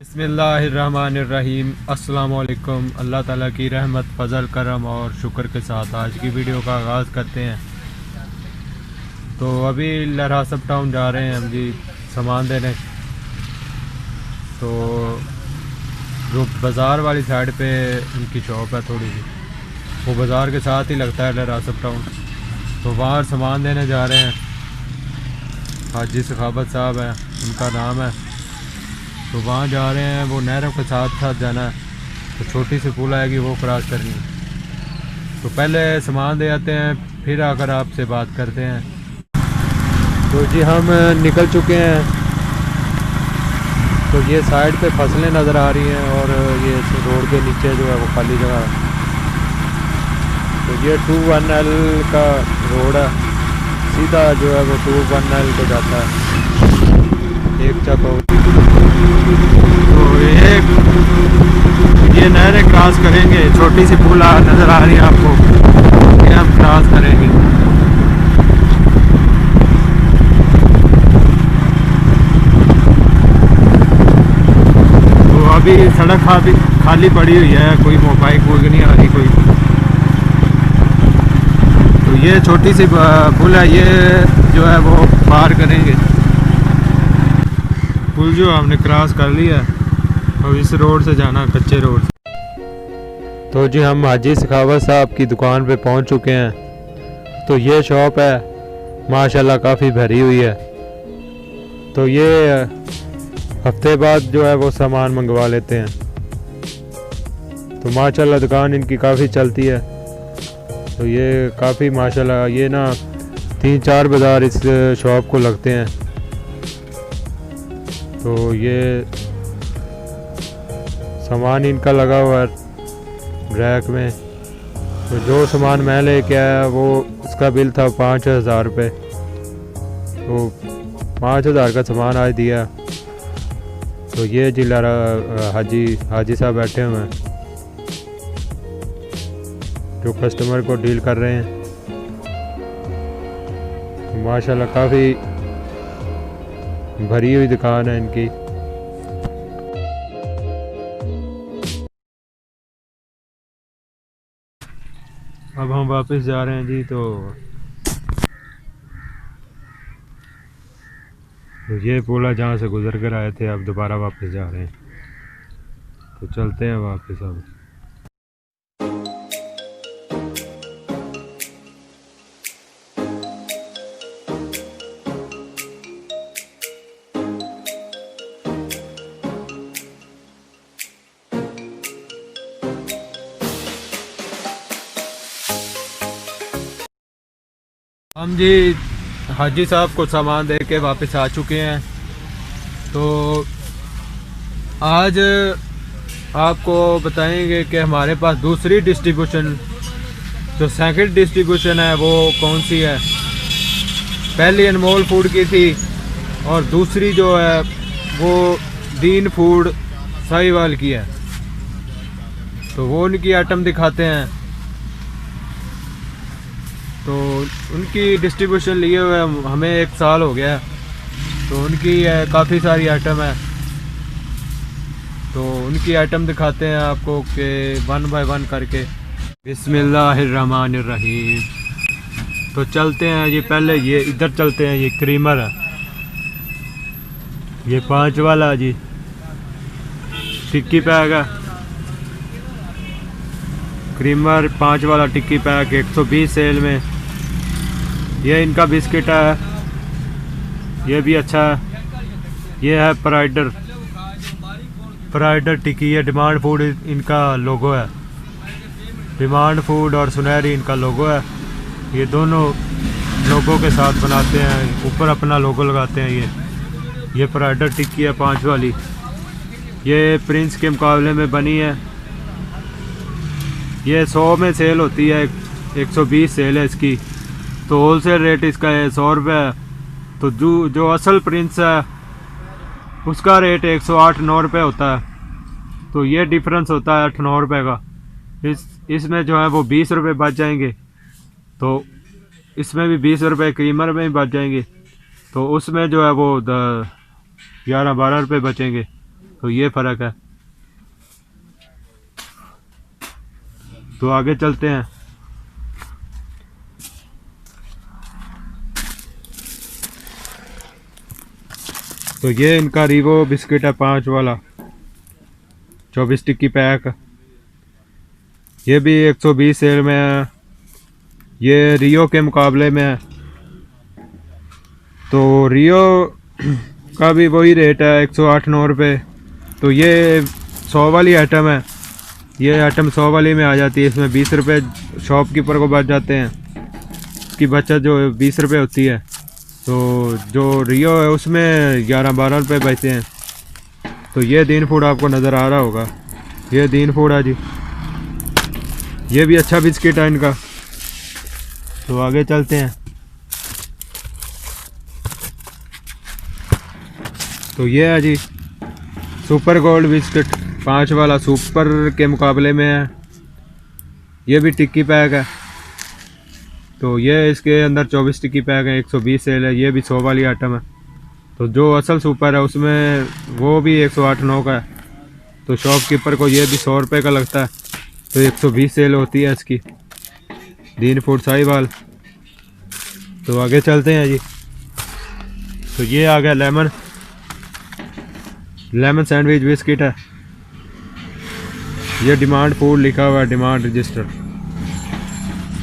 बिस्मिल्लाहिर्रहमानिर्रहीम। अस्सलामुअलैकुम। अल्लाह ताला की रहमत, फ़ज़ल, करम और शुक्र के साथ आज की वीडियो का आगाज़ करते हैं। तो अभी लहरासब टाउन जा रहे हैं हम जी सामान देने। तो जो बाज़ार वाली साइड पे उनकी शॉप है थोड़ी सी, वो बाज़ार के साथ ही लगता है लहरासब टाउन। तो वहाँ सामान देने जा रहे हैं। हाजी सखावत साहब हैं उनका नाम है। तो वहाँ जा रहे हैं, वो नहरों के साथ साथ जाना है। तो छोटी सी पुल आएगी वो क्रॉस करनी है। तो पहले सामान दे आते हैं, फिर आकर आपसे बात करते हैं। तो जी हम निकल चुके हैं। तो ये साइड पे फसलें नज़र आ रही हैं और ये रोड के नीचे जो है वो खाली जगह है। तो ये 21L का रोड है, सीधा जो है वो 21L को जाता है एक चक। तो ये नहरें क्रॉस करेंगे, छोटी सी पुल नज़र आ रही है आपको, ये हम क्रॉस करेंगे। तो अभी सड़क खाली पड़ी हुई है, कोई मोबाइल कोई नहीं आ रही कोई। तो ये छोटी सी पुल है, ये जो है वो पार करेंगे। पुल जो हमने क्रॉस कर लिया है, और इस रोड से जाना कच्चे रोड से। तो जी हम हाजी सखावत साहब की दुकान पे पहुंच चुके हैं। तो ये शॉप है, माशाल्लाह काफ़ी भरी हुई है। तो ये हफ्ते बाद जो है वो सामान मंगवा लेते हैं। तो माशाल्लाह दुकान इनकी काफ़ी चलती है। तो ये काफ़ी माशाल्लाह, ये ना 3-4 बाज़ार इस शॉप को लगते हैं। तो ये सामान इनका लगा हुआ है रैक में। तो जो सामान मैं लेके आया वो उसका बिल था 5,000 रुपये। तो 5,000 का सामान आज दिया। तो ये जिला हाजी साहब बैठे हुए हैं जो कस्टमर को डील कर रहे हैं। तो माशाल्लाह काफ़ी भरी हुई दुकान है इनकी। अब हम वापस जा रहे हैं जी। तो ये पुल है जहाँ से गुजर कर आए थे, अब दोबारा वापस जा रहे हैं। तो चलते हैं वापस अब। हम जी हाजी साहब को सामान दे के वापस आ चुके हैं। तो आज आपको बताएंगे कि हमारे पास दूसरी डिस्ट्रीब्यूशन, जो सेकंड डिस्ट्रीब्यूशन है वो कौन सी है। पहली अनमोल फूड की थी और दूसरी जो है वो दीन फूड साहिवाल की है। तो वो उनकी आइटम दिखाते हैं। तो उनकी डिस्ट्रीब्यूशन लिए हुए हमें 1 साल हो गया। तो उनकी काफ़ी सारी आइटम है। तो उनकी आइटम दिखाते हैं आपको कि 1 बाय 1 करके। बिस्मिल्लाहिर्रहमानिर्रहीम। तो चलते हैं जी, पहले ये इधर चलते हैं। ये क्रीमर है, ये 5 वाला जी टिक्की पैक है। क्रीमर 5 वाला टिक्की पैक 120 सेल में। ये इनका बिस्किट है, ये भी अच्छा है। ये है प्राइडर टिक्की, ये डिमांड फूड इनका लोगो है। डिमांड फूड और सुनहरी इनका लोगो है। ये दोनों लोगों के साथ बनाते हैं, ऊपर अपना लोगो लगाते हैं। ये प्राइडर टिक्की है 5 वाली। ये प्रिंस के मुकाबले में बनी है। ये 100 में सेल होती है, 120 सेल है इसकी। तो होलसेल रेट इसका है 100 रुपये है। तो जो असल प्रिंस है उसका रेट 108-9 रुपये होता है। तो ये डिफरेंस होता है 8-9 रुपये का। इसमें जो है वो 20 रुपये बच जाएंगे। तो इसमें भी 20 रुपये क्रीमर में भी बच जाएंगे। तो उसमें जो है वो 11-12 रुपये बचेंगे। तो ये फ़र्क है। तो आगे चलते हैं। तो ये इनका रीवो बिस्किट है 5 वाला, 24 टिक्की पैक। ये भी 120 सेल में है, ये रियो के मुकाबले में है। तो रियो का भी वही रेट है 108-9 रुपये। तो ये 100 वाली आइटम है, ये आइटम 100 वाली में आ जाती है। इसमें 20 रुपये शॉपकीपर को बच जाते हैं, इसकी बचत जो 20 रुपये होती है। तो जो रियो है उसमें 11-12 रुपये बचते हैं। तो ये दीन फूड आपको नज़र आ रहा होगा, ये दीन फूड है जी। ये भी अच्छा बिस्किट है इनका। तो आगे चलते हैं। तो ये है जी सुपर गोल्ड बिस्किट 5 वाला, सुपर के मुकाबले में है। ये भी टिक्की पैक है। तो ये इसके अंदर 24 टिक्की पैक है, 120 सेल है। ये भी 100 वाली आइटम है। तो जो असल सुपर है उसमें वो भी 108-9 का है। तो शॉपकीपर को ये भी 100 रुपये का लगता है। तो 120 सेल होती है इसकी, दीन फूड साहिवाल। तो आगे चलते हैं जी। तो ये आ गया लेमन सैंडविच बिस्किट है। ये डिमांड फूड लिखा हुआ है, डिमांड रजिस्टर।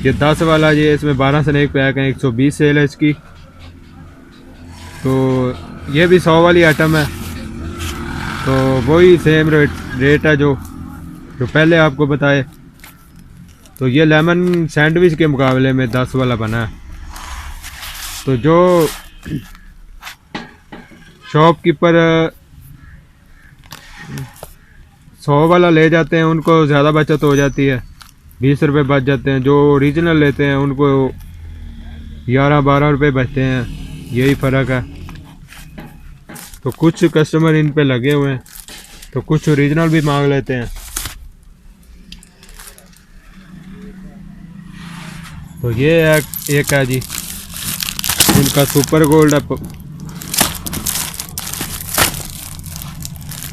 ये 10 वाला जी, इसमें 12 स्नैक पैक हैं, 120 सेल है इसकी। तो ये भी 100 वाली आइटम है। तो वही सेम रेट है जो पहले आपको बताए। तो ये लेमन सैंडविच के मुकाबले में 10 वाला बना है। तो जो शॉपकीपर 100 वाला ले जाते हैं उनको ज़्यादा बचत हो जाती है, 20 रुपये बच जाते हैं। जो ओरिजिनल लेते हैं उनको 11-12 रुपये बचते हैं, यही फ़र्क है। तो कुछ कस्टमर इन पे लगे हुए हैं, तो कुछ ओरिजिनल भी मांग लेते हैं। तो ये एक है जी इनका सुपर गोल्ड है,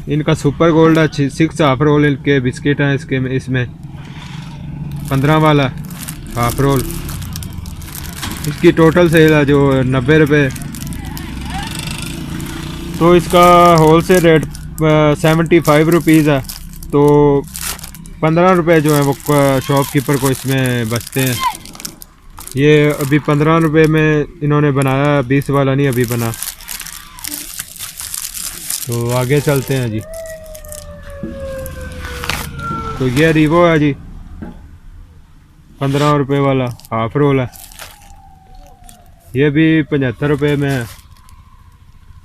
इनका सुपर गोल्ड है 6 हाफ रोल इनके बिस्किट हैं। इसमें 15 वाला हाफ रोल, इसकी टोटल सेल है जो 90 रुपये। तो इसका होल सेल रेट 75 रुपीज़ है। तो 15 रुपये जो है वो शॉपकीपर को इसमें बचते हैं। ये अभी 15 रुपये में इन्होंने बनाया, 20 वाला नहीं अभी बना। तो आगे चलते हैं जी। तो ये रीवो है जी 15 रुपये वाला हाफ रोल है। ये भी 75 रुपये में है,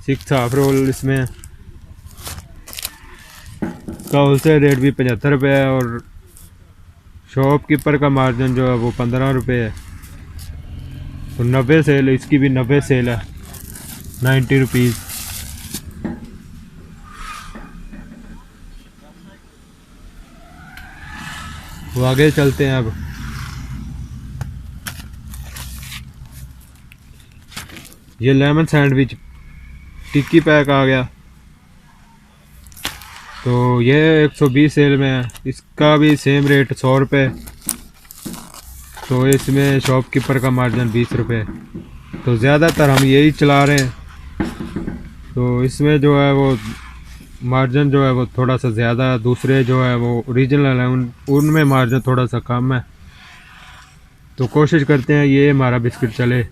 6 हाफ रोल इसमें है। इसका होलसेल रेट भी 75 रुपये है और शॉपकीपर का मार्जिन जो है वो 15 रुपये है। तो 90 सेल, इसकी भी 90 सेल है, 90 रुपीज़। वो आगे चलते हैं अब। ये लेमन सैंडविच टिक्की पैक आ गया। तो ये 120 सेल में है, इसका भी सेम रेट 100 रुपये। तो इसमें शॉपकीपर का मार्जिन 20 रुपये। तो ज़्यादातर हम यही चला रहे हैं। तो इसमें जो है वो मार्जिन जो है वो थोड़ा सा ज़्यादा है, दूसरे जो है वो ओरिजिनल है उनमें मार्जिन थोड़ा सा कम है। तो कोशिश करते हैं ये हमारा बिस्किट चले।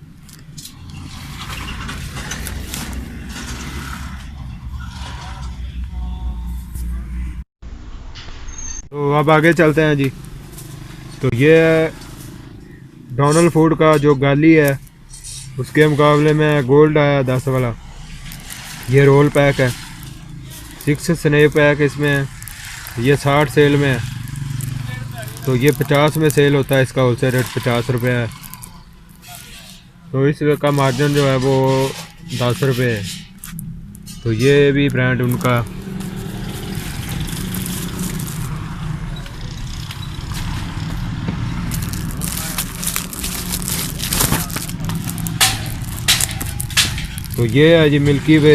तो अब आगे चलते हैं जी। तो ये डोनल्ड फूड का जो गाली है उसके मुकाबले में गोल्ड आया 10 वाला। ये रोल पैक है, 6 स्नैक पैक इसमें है। ये 60 सेल में है। तो ये 50 में सेल होता है, इसका होलसेल रेट 50 रुपये है। तो इसका मार्जिन जो है वो 10 रुपये है। तो ये भी ब्रांड उनका। तो ये है जी मिल्की वे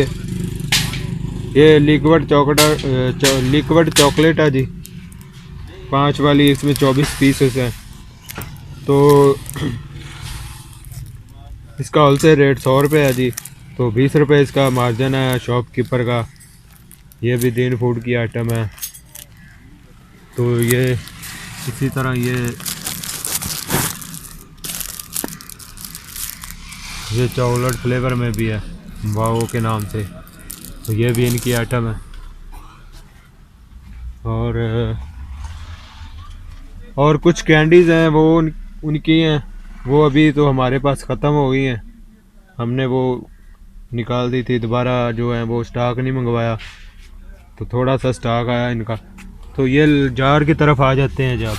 ये लिक्विड चॉकलेट है जी, 5 वाली, इसमें 24 पीसेस हैं। तो इसका होलसेल रेट 100 रुपये है जी। तो 20 रुपये इसका मार्जिन है शॉपकीपर का। ये भी दीन फूड की आइटम है। तो ये इसी तरह ये चॉकलेट फ्लेवर में भी है वाओ के नाम से। तो ये भी इनकी आइटम है। और कुछ कैंडीज़ हैं वो उनकी हैं, वो अभी तो हमारे पास ख़त्म हो गई हैं। हमने वो निकाल दी थी, दोबारा जो है वो स्टॉक नहीं मंगवाया, तो थोड़ा सा स्टॉक आया इनका। तो ये जार की तरफ आ जाते हैं जब।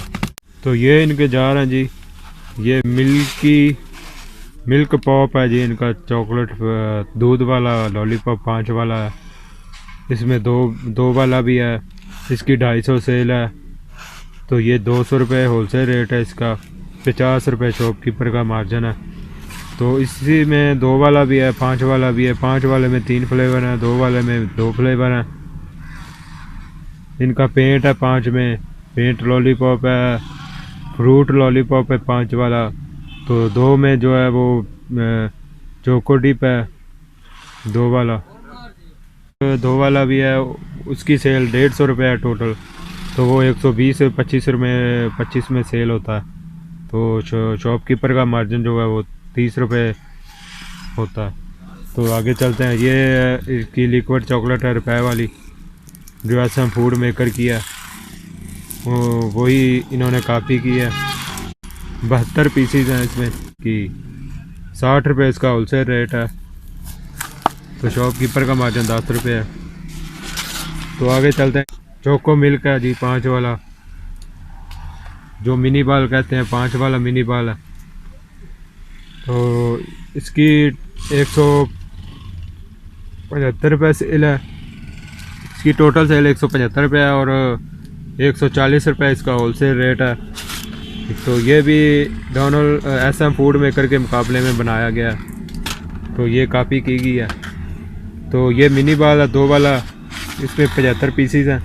तो ये इनके जार हैं जी। ये मिल्क पॉप है जी इनका, चॉकलेट दूध वाला लॉलीपॉप 5 वाला है। इसमें दो वाला भी है। इसकी 250 सेल है। तो ये 200 रुपये होलसेल रेट है इसका, 50 रुपये शॉपकीपर का मार्जिन है। तो इसी में 2 वाला भी है, 5 वाला भी है। 5 वाले में 3 फ्लेवर हैं, 2 वाले में 2 फ्लेवर हैं। इनका पेंट है 5 में, पेंट लॉलीपॉप है, फ्रूट लॉलीपॉप है 5 वाला। तो 2 में जो है वो चोको डिप है 2 वाला भी है। उसकी सेल 150 रुपये है टोटल। तो वो 120 25 में सेल होता है। तो शॉपकीपर का मार्जिन जो है वो 30 रुपये होता है। तो आगे चलते हैं। ये इसकी लिक्विड चॉकलेट है रुपए वाली, जो SM फूड मेकर की है, वही इन्होंने कॉपी की है। 72 पीसीज हैं इसमें की, 60 रुपये इसका होलसेल रेट है। तो शॉपकीपर का मार्जिन 10 रुपये है। तो आगे चलते हैं। चोको मिल्क है जी 5 वाला, जो मिनी बाल कहते हैं, 5 वाला मिनी बाल है। तो इसकी 175 रुपये सेल है। इसकी टोटल सेल 175 रुपये है और 140 रुपये इसका होलसेल रेट है। तो ये भी दोनों SM फूड मेकर के मुकाबले में बनाया गया है। तो ये कॉपी की गई है। तो ये मिनी बाल है 2 वाला, इसमें 75 पीसीज हैं।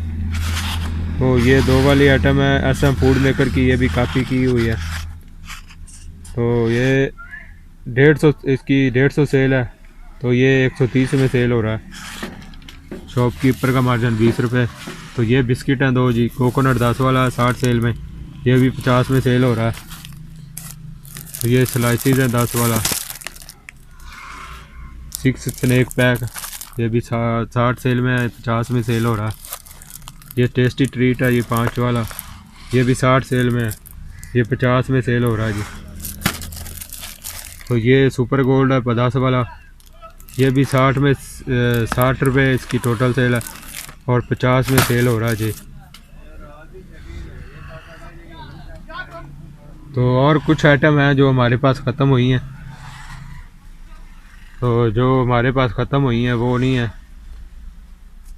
तो ये 2 वाली आइटम है SM फूड मेकर की, ये भी कॉपी की हुई है। तो ये 150, इसकी 150 सेल है। तो ये 130 में सेल हो रहा है। शॉपकीपर का मार्जिन 20 रुपये। तो ये बिस्किट हैं 2 जी, कोकोनट 10 वाला 60 सेल में, ये भी 50 में सेल हो रहा है। तो ये स्लाइसिस है 10 वाला, 6 स्नैक पैक, ये भी 60 सेल में है, 50 में सेल हो रहा है। ये टेस्टी ट्रीट है, ये 5 वाला, ये भी 60 सेल में है, ये 50 में सेल हो रहा है जी। तो ये सुपर गोल्ड है 50 वाला, ये भी 60 में 60 रुपये इसकी टोटल सेल है और 50 में सेल हो रहा है जी। तो और कुछ आइटम हैं जो हमारे पास ख़त्म हुई हैं। तो जो हमारे पास ख़त्म हुई हैं वो नहीं है।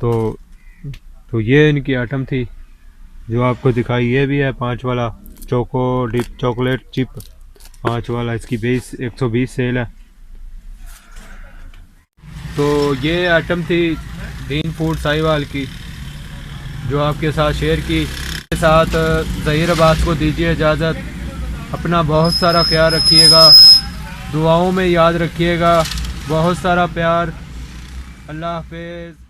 तो ये इनकी आइटम थी जो आपको दिखाई। ये भी है 5 वाला चोको डिप चॉकलेट चिप 5 वाला, इसकी 120 सेल है। तो ये आइटम थी दीन फूड साहिवाल की, जो आपके साथ शेयर की। के साथ ज़हीर अब्बास को दीजिए इजाज़त। अपना बहुत सारा ख्याल रखिएगा, दुआओं में याद रखिएगा। बहुत सारा प्यार। अल्लाह हाफ़िज़।